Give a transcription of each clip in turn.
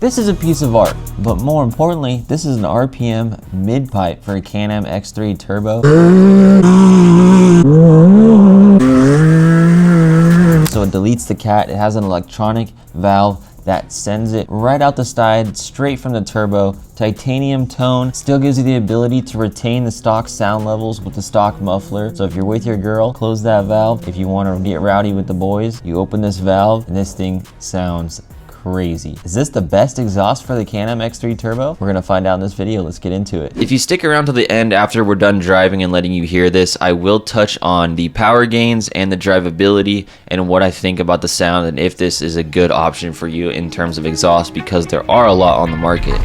This is a piece of art, but more importantly, this is an RPM mid-pipe for a Can-Am X3 Turbo. So it deletes the cat. It has an electronic valve that sends it right out the side, straight from the turbo. Titanium tone, still gives you the ability to retain the stock sound levels with the stock muffler. So if you're with your girl, close that valve. If you want to get rowdy with the boys, you open this valve and this thing sounds crazy. Is this the best exhaust for the Can-Am X3 Turbo? We're gonna find out in this video. Let's get into it. If you stick around to the end after we're done driving and letting you hear this, I will touch on the power gains and the drivability and what I think about the sound and if this is a good option for you in terms of exhaust, because there are a lot on the market.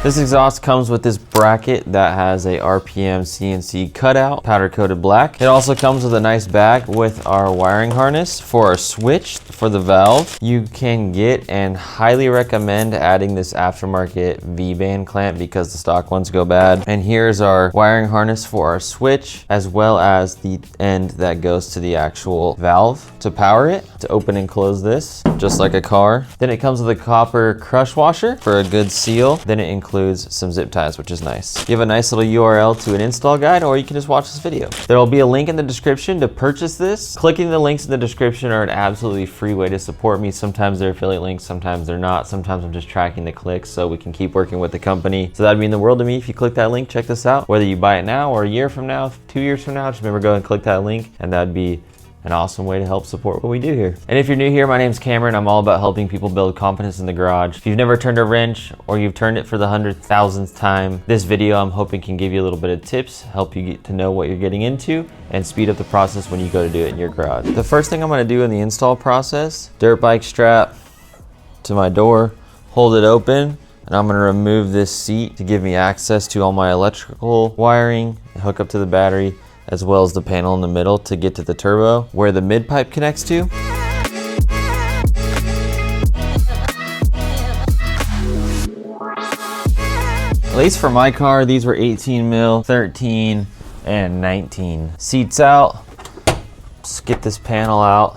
This exhaust comes with this bracket that has a RPM CNC cutout, powder coated black. It also comes with a nice bag with our wiring harness for our switch for the valve. You can get and highly recommend adding this aftermarket V-band clamp because the stock ones go bad. And here's our wiring harness for our switch, as well as the end that goes to the actual valve to power it, to open and close this, just like a car. Then it comes with a copper crush washer for a good seal. Then it includes some zip ties, which is nice. You have a nice little URL to an install guide, or you can just watch this video. There will be a link in the description to purchase this. Clicking the links in the description are an absolutely free way to support me. Sometimes they're affiliate links, sometimes they're not. Sometimes I'm just tracking the clicks so we can keep working with the company. So that'd mean the world to me if you click that link. Check this out. Whether you buy it now or a year from now, 2 years from now, just remember, go and click that link, and that'd be an awesome way to help support what we do here. And if you're new here, my name's Cameron. I'm all about helping people build confidence in the garage. If you've never turned a wrench or you've turned it for the 100,000th time, this video I'm hoping can give you a little bit of tips, help you get to know what you're getting into, and speed up the process when you go to do it in your garage. The first thing I'm gonna do in the install process, dirt bike strap to my door, hold it open, and I'm gonna remove this seat to give me access to all my electrical wiring, hook up to the battery, as well as the panel in the middle to get to the turbo where the mid pipe connects to. At least for my car, these were 18 mil, 13, and 19. Seats out, just get this panel out,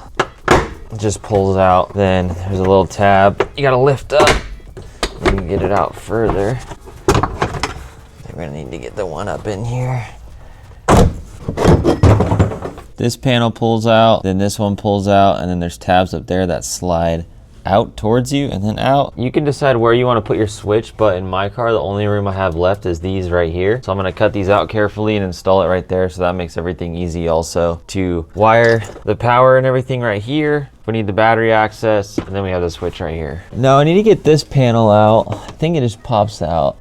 it just pulls out. Then there's a little tab, you gotta lift up, you can get it out further. We're gonna need to get the one up in here. This panel pulls out, then this one pulls out, and then there's tabs up there that slide out towards you and then out. You can decide where you want to put your switch, but in my car, the only room I have left is these right here. So I'm gonna cut these out carefully and install it right there, so that makes everything easy also to wire the power and everything right here. We need the battery access, and then we have the switch right here. Now I need to get this panel out. I think it just pops out.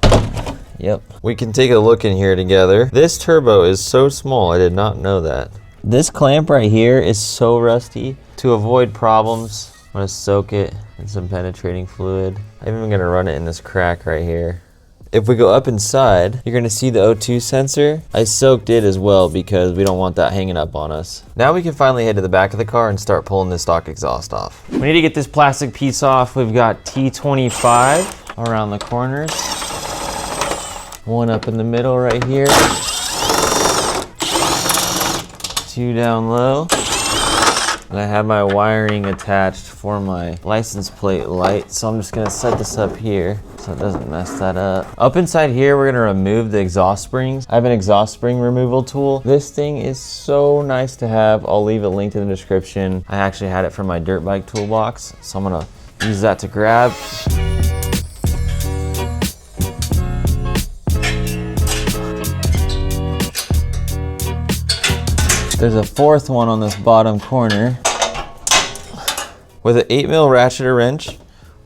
Yep. We can take a look in here together. This turbo is so small, I did not know that. This clamp right here is so rusty. To avoid problems, I'm gonna soak it in some penetrating fluid. I'm even gonna run it in this crack right here. If we go up inside, you're gonna see the O2 sensor. I soaked it as well because we don't want that hanging up on us. Now we can finally head to the back of the car and start pulling the stock exhaust off. We need to get this plastic piece off. We've got T25 around the corners. One up in the middle right here. 2 down low. And I have my wiring attached for my license plate light, so I'm just gonna set this up here so it doesn't mess that up. Up inside here, we're gonna remove the exhaust springs. I have an exhaust spring removal tool. This thing is so nice to have. I'll leave a link in the description. I actually had it from my dirt bike toolbox, so I'm gonna use that to grab. There's a fourth one on this bottom corner. With an 8 mil ratchet or wrench,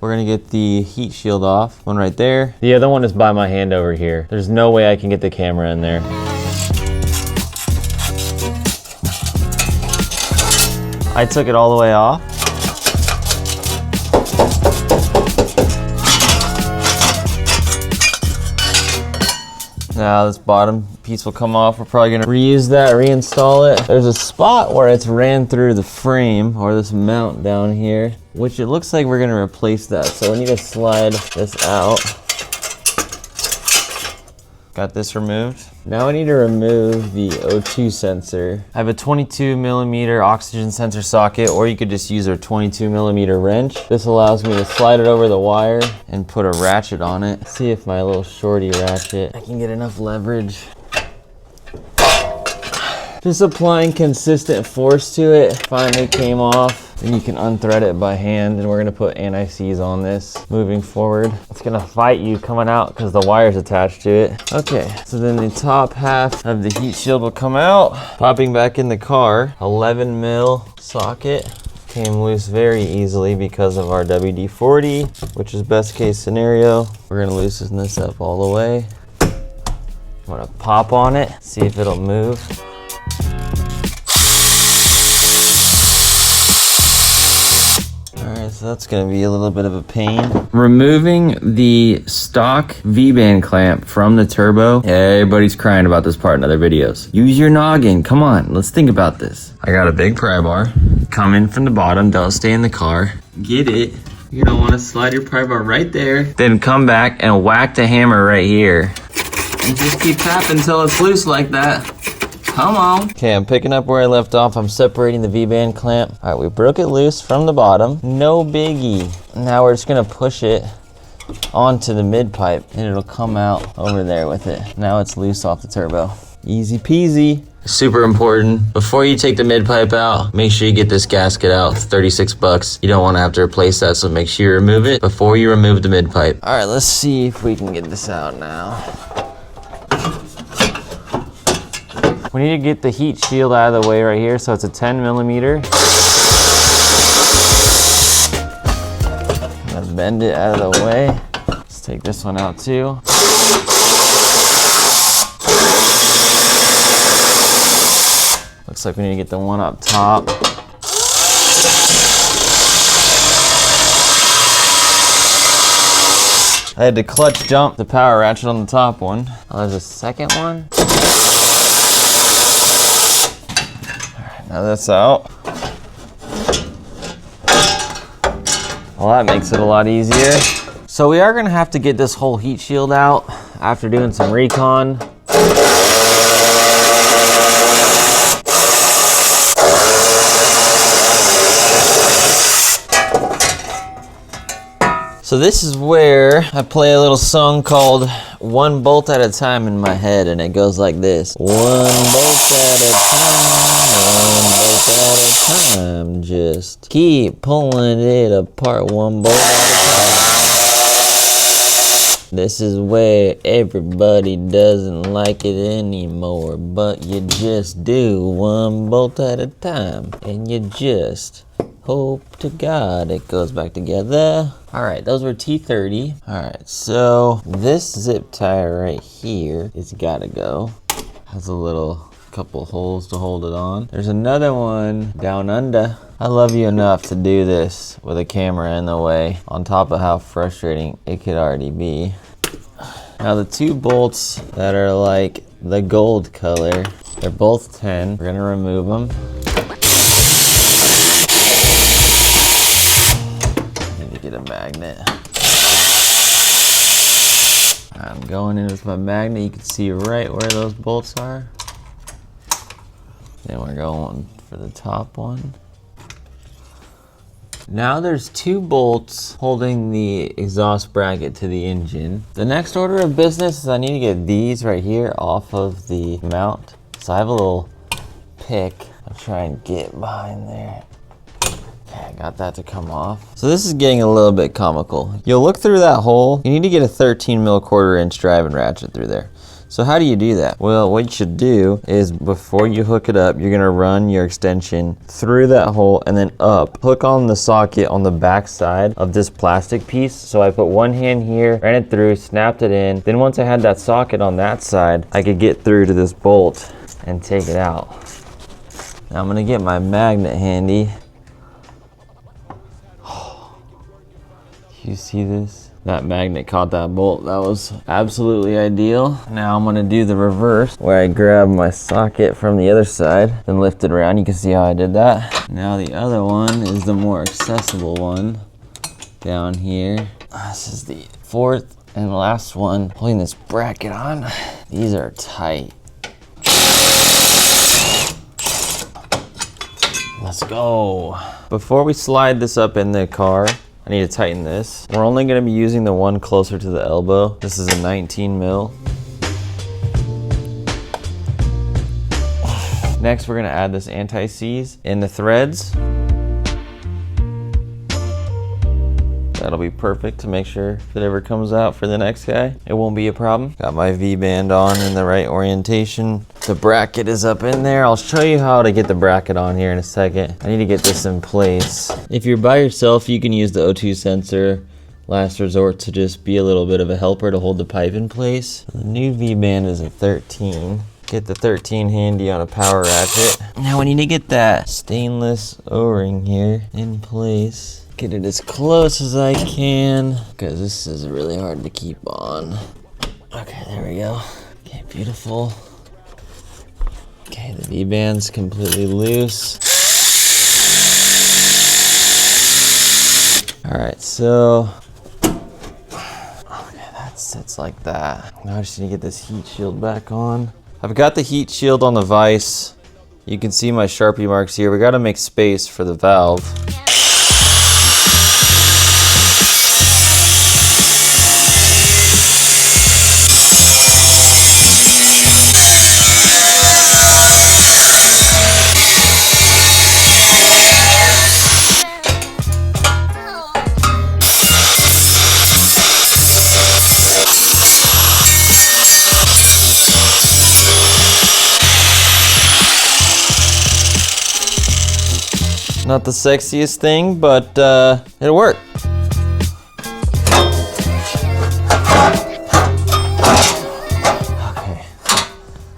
we're gonna get the heat shield off. One right there. The other one is by my hand over here. There's no way I can get the camera in there. I took it all the way off. Now this bottom piece will come off. We're probably gonna reuse that, reinstall it. There's a spot where it's ran through the frame or this mount down here, which it looks like we're gonna replace that. So we need to slide this out. Got this removed. Now I need to remove the O2 sensor. I have a 22mm oxygen sensor socket, or you could just use a 22mm wrench. This allows me to slide it over the wire and put a ratchet on it. See if my little shorty ratchet, I can get enough leverage. Just applying consistent force to it. Finally came off. Then you can unthread it by hand, and we're gonna put anti-seize on this moving forward. It's gonna fight you coming out because the wire's attached to it. Okay, so then the top half of the heat shield will come out. Popping back in the car, 11mm socket. Came loose very easily because of our WD-40, which is best case scenario. We're gonna loosen this up all the way. I'm gonna pop on it, see if it'll move. So that's gonna be a little bit of a pain. Removing the stock V-band clamp from the turbo. Everybody's crying about this part in other videos. Use your noggin, come on, let's think about this. I got a big pry bar, come in from the bottom, don't stay in the car. Get it, you're gonna wanna slide your pry bar right there, then come back and whack the hammer right here. And just keep tapping until it's loose like that. Come on. Okay, I'm picking up where I left off. I'm separating the V-band clamp. All right, we broke it loose from the bottom. No biggie. Now we're just gonna push it onto the mid pipe and it'll come out over there with it. Now it's loose off the turbo. Easy peasy. Super important. Before you take the mid pipe out, make sure you get this gasket out. It's 36 bucks. You don't want to have to replace that, so make sure you remove it before you remove the mid pipe. All right, let's see if we can get this out now. We need to get the heat shield out of the way right here, so it's a 10mm. I'm gonna bend it out of the way. Let's take this one out too. Looks like we need to get the one up top. I had to clutch jump the power ratchet on the top one. Oh, there's a second one. Now that's out. Well, that makes it a lot easier. So we are gonna have to get this whole heat shield out after doing some recon. So this is where I play a little song called One Bolt at a Time in my head, and it goes like this. One bolt at a time, just keep pulling it apart, one bolt at a time. This is where everybody doesn't like it anymore, but you just do one bolt at a time, and you just hope to God it goes back together. All right, those were T30. All right, so this zip tie right here is gotta go. Has a little couple holes to hold it on. There's another one down under. I love you enough to do this with a camera in the way, on top of how frustrating it could already be. Now the two bolts that are like the gold color, they're both 10. We're gonna remove them. Get a magnet. I'm going in with my magnet. You can see right where those bolts are. Then we're going for the top one. Now there's two bolts holding the exhaust bracket to the engine. The next order of business is I need to get these right here off of the mount. So I have a little pick. I'll try and get behind there. I got that to come off. So this is getting a little bit comical. You'll look through that hole. You need to get a 13mm 1/4" driving ratchet through there. So how do you do that? Well, what you should do is before you hook it up, you're gonna run your extension through that hole and then up. Hook on the socket on the back side of this plastic piece. So I put one hand here, ran it through, snapped it in. Then once I had that socket on that side, I could get through to this bolt and take it out. Now I'm gonna get my magnet handy. Do you see this? That magnet caught that bolt. That was absolutely ideal. Now I'm gonna do the reverse, where I grab my socket from the other side, then lift it around. You can see how I did that. Now the other one is the more accessible one down here. This is the fourth and last one. Pulling this bracket on. These are tight. Let's go. Before we slide this up in the car, I need to tighten this. We're only gonna be using the one closer to the elbow. This is a 19 mil. Next, we're gonna add this anti-seize in the threads. That'll be perfect to make sure if it ever comes out for the next guy, it won't be a problem. Got my V-band on in the right orientation. The bracket is up in there. I'll show you how to get the bracket on here in a second. I need to get this in place. If you're by yourself, you can use the O2 sensor, last resort, to just be a little bit of a helper to hold the pipe in place. The new V-band is a 13. Get the 13 handy on a power ratchet. Now we need to get that stainless O-ring here in place. Get it as close as I can, because this is really hard to keep on. Okay, there we go. Okay, beautiful. Okay, the V-band's completely loose. All right, so, okay, that sits like that. Now I just need to get this heat shield back on. I've got the heat shield on the vise. You can see my Sharpie marks here. We gotta make space for the valve. Not the sexiest thing, but it'll work. Okay,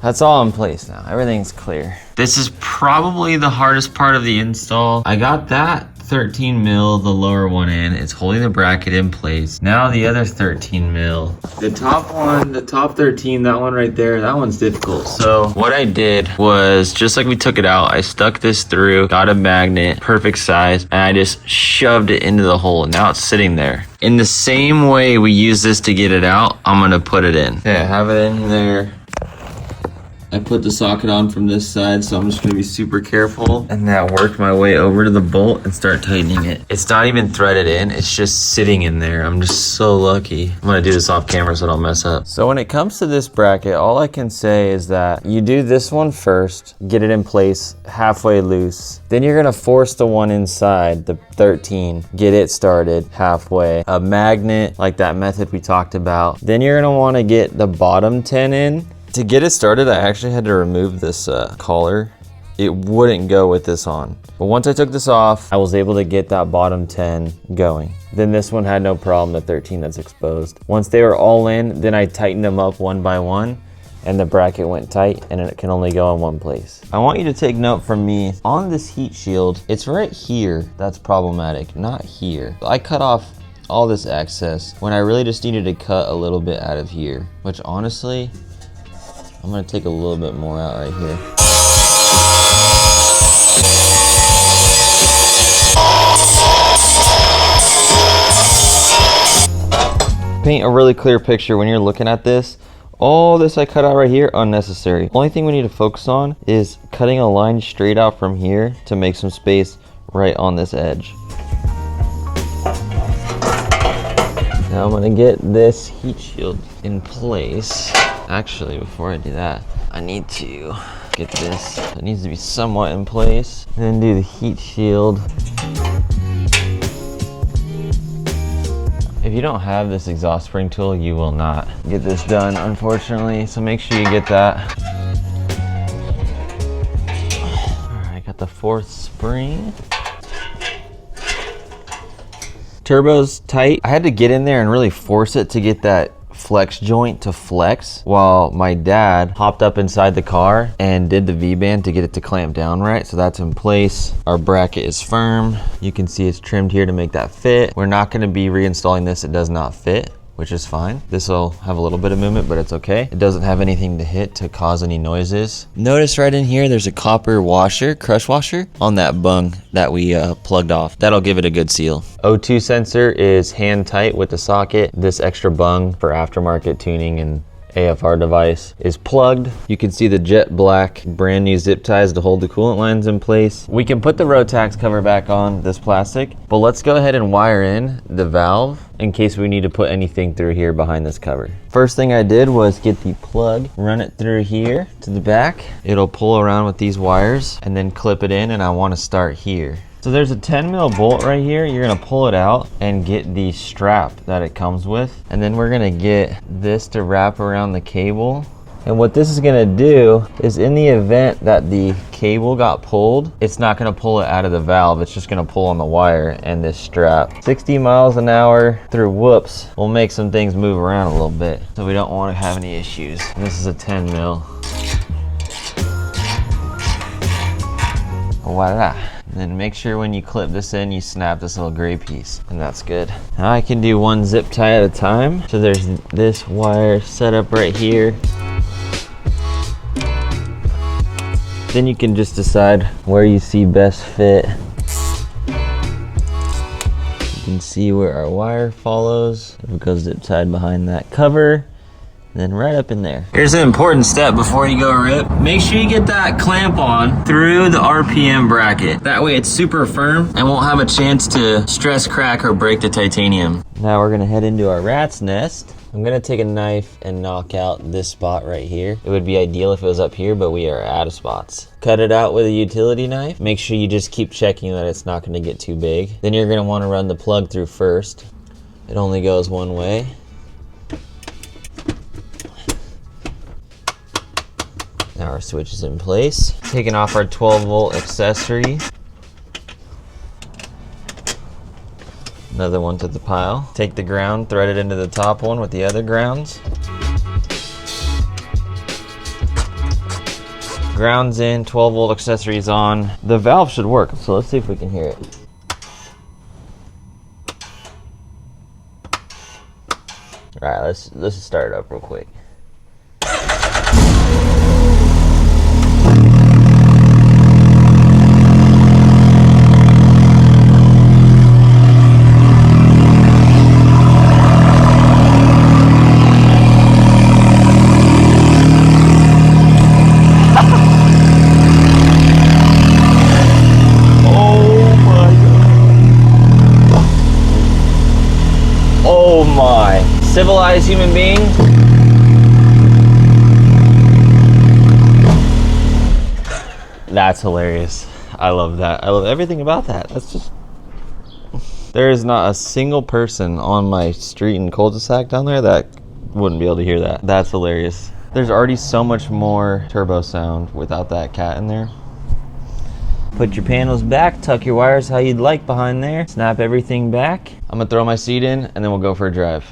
that's all in place now. Everything's clear. This is probably the hardest part of the install. I got that 13 mil, the lower one in. It's holding the bracket in place. Now the other 13 mil. The top one, the top 13, that one right there, that one's difficult. So what I did was, just like we took it out, I stuck this through, got a magnet, perfect size, and I just shoved it into the hole. Now it's sitting there. In the same way we use this to get it out, I'm gonna put it in. Okay, I have it in there. I put the socket on from this side, so I'm just gonna be super careful. And that worked my way over to the bolt and start tightening it. It's not even threaded in, it's just sitting in there. I'm just so lucky. I'm gonna do this off camera so I don't mess up. So when it comes to this bracket, all I can say is that you do this one first, get it in place halfway loose. Then you're gonna force the one inside, the 13, get it started halfway. A magnet, like that method we talked about. Then you're gonna wanna get the bottom 10 in. To get it started, I actually had to remove this collar. It wouldn't go with this on. But once I took this off, I was able to get that bottom 10 going. Then this one had no problem, the 13 that's exposed. Once they were all in, then I tightened them up one by one, and the bracket went tight, and it can only go in one place. I want you to take note from me, on this heat shield, it's right here that's problematic, not here. I cut off all this excess when I really just needed to cut a little bit out of here, which honestly, I'm gonna take a little bit more out right here. Paint a really clear picture when you're looking at this. All this I cut out right here, unnecessary. Only thing we need to focus on is cutting a line straight out from here to make some space right on this edge. Now I'm gonna get this heat shield in place. Actually, before I do that, I need to get this. It needs to be somewhat in place. And then do the heat shield. If you don't have this exhaust spring tool, you will not get this done, unfortunately. So make sure you get that. All right, got the fourth spring. Turbo's tight. I had to get in there and really force it to get that flex joint to flex while my dad hopped up inside the car and did the V-band to get it to clamp down right. So that's in place. Our bracket is firm. You can see it's trimmed here to make that fit. We're not gonna be reinstalling this. It does not fit, which is fine. This will have a little bit of movement, but it's okay. It doesn't have anything to hit to cause any noises. Notice right in here, there's a copper washer, crush washer, on that bung that we plugged off. That'll give it a good seal. O2 sensor is hand tight with the socket. This extra bung for aftermarket tuning and AFR device is plugged. You can see the jet black brand new zip ties to hold the coolant lines in place. We can put the Rotax cover back on this plastic, but let's go ahead and wire in the valve in case we need to put anything through here behind this cover. First thing I did was get the plug, run it through here to the back. It'll pull around with these wires and then clip it in, and I want to start here. So there's a 10 mil bolt right here. You're gonna pull it out and get the strap that it comes with. And then we're gonna get this to wrap around the cable. And what this is gonna do is, in the event that the cable got pulled, it's not gonna pull it out of the valve. It's just gonna pull on the wire and this strap. 60 miles an hour through whoops will make some things move around a little bit. So we don't wanna have any issues. And this is a 10 mil. Voila. And then make sure when you clip this in, you snap this little gray piece, and that's good. Now I can do one zip tie at a time. So there's this wire set up right here. Then you can just decide where you see best fit. You can see where our wire follows. If it goes zip tied behind that cover, then right up in there. Here's an important step before you go rip. Make sure you get that clamp on through the RPM bracket. That way it's super firm and won't have a chance to stress crack or break the titanium. Now we're gonna head into our rat's nest. I'm gonna take a knife and knock out this spot right here. It would be ideal if it was up here, but we are out of spots. Cut it out with a utility knife. Make sure you just keep checking that it's not gonna get too big. Then you're gonna wanna run the plug through first. It only goes one way. Now our switch is in place. Taking off our 12 volt accessory. Another one to the pile. Take the ground, thread it into the top one with the other grounds. Ground's in, 12 volt accessories on. The valve should work, so let's see if we can hear it. All right, let's just start it up real quick. Civilized human being. That's hilarious. I love that. I love everything about that. That's just... There is not a single person on my street in cul-de-sac down there that wouldn't be able to hear that. That's hilarious. There's already so much more turbo sound without that cat in there. Put your panels back, tuck your wires how you'd like behind there, snap everything back. I'm gonna throw my seat in and then we'll go for a drive.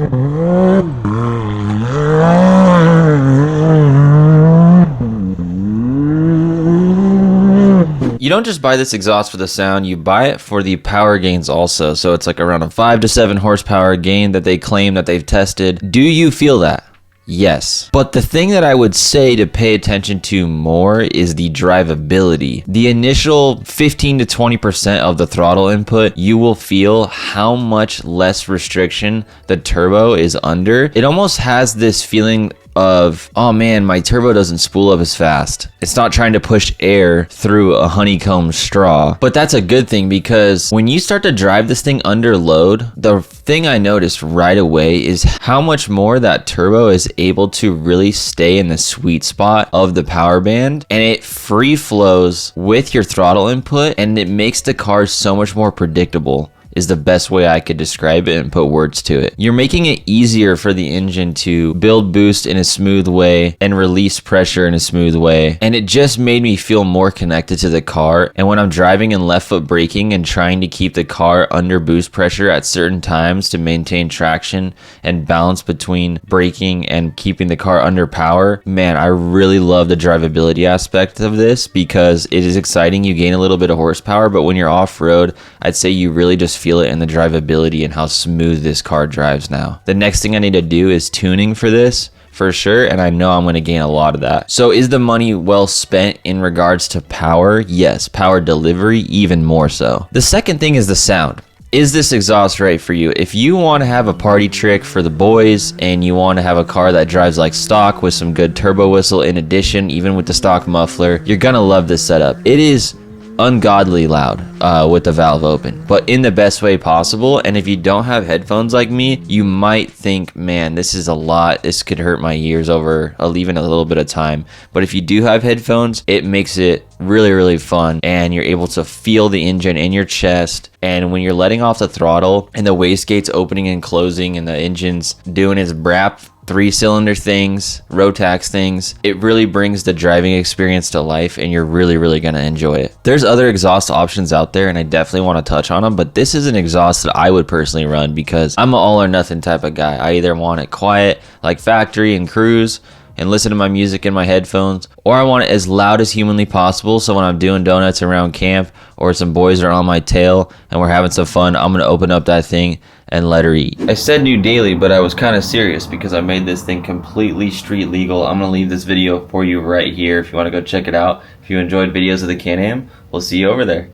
You don't just buy this exhaust for the sound, you buy it for the power gains also. So it's like around a 5 to 7 horsepower gain that they claim that they've tested. Do you feel that? Yes. But the thing that I would say to pay attention to more is the drivability. The initial 15 to 20% of the throttle input, you will feel how much less restriction the turbo is under. It almost has this feeling of, oh man, my turbo doesn't spool up as fast. It's not trying to push air through a honeycomb straw. But that's a good thing, because when you start to drive this thing under load, the thing I noticed right away is how much more that turbo is able to really stay in the sweet spot of the power band, and it free flows with your throttle input, and it makes the car so much more predictable. Is the best way I could describe it and put words to it. You're making it easier for the engine to build boost in a smooth way and release pressure in a smooth way. And it just made me feel more connected to the car. And when I'm driving and left foot braking and trying to keep the car under boost pressure at certain times to maintain traction and balance between braking and keeping the car under power, man, I really love the drivability aspect of this, because it is exciting. You gain a little bit of horsepower, but when you're off-road, I'd say you really just feel it in the drivability and how smooth this car drives now. The next thing I need to do is tuning for this, for sure, and I know I'm going to gain a lot of that. So is the money well spent in regards to power? Yes. Power delivery, even more so. The second thing is the sound. Is this exhaust right for you? If you want to have a party trick for the boys and you want to have a car that drives like stock with some good turbo whistle in addition, even with the stock muffler, you're going to love this setup. It is ungodly loud with the valve open, but in the best way possible. And if you don't have headphones like me, you might think, man, this is a lot, this could hurt my ears over even a little bit of time. But if you do have headphones, it makes it really, really fun, and you're able to feel the engine in your chest. And when you're letting off the throttle and the wastegate's opening and closing and the engine's doing its brap 3-cylinder things, Rotax things, it really brings the driving experience to life, and you're really, really going to enjoy it. There's other exhaust options out there, and I definitely want to touch on them, but this is an exhaust that I would personally run because I'm an all or nothing type of guy. I either want it quiet, like factory and cruise, and listen to my music in my headphones, or I want it as loud as humanly possible, so when I'm doing donuts around camp or some boys are on my tail and we're having some fun, I'm going to open up that thing and let her eat. I said new daily, but I was kind of serious because I made this thing completely street legal. I'm going to leave this video for you right here if you want to go check it out. If you enjoyed videos of the Can-Am, we'll see you over there.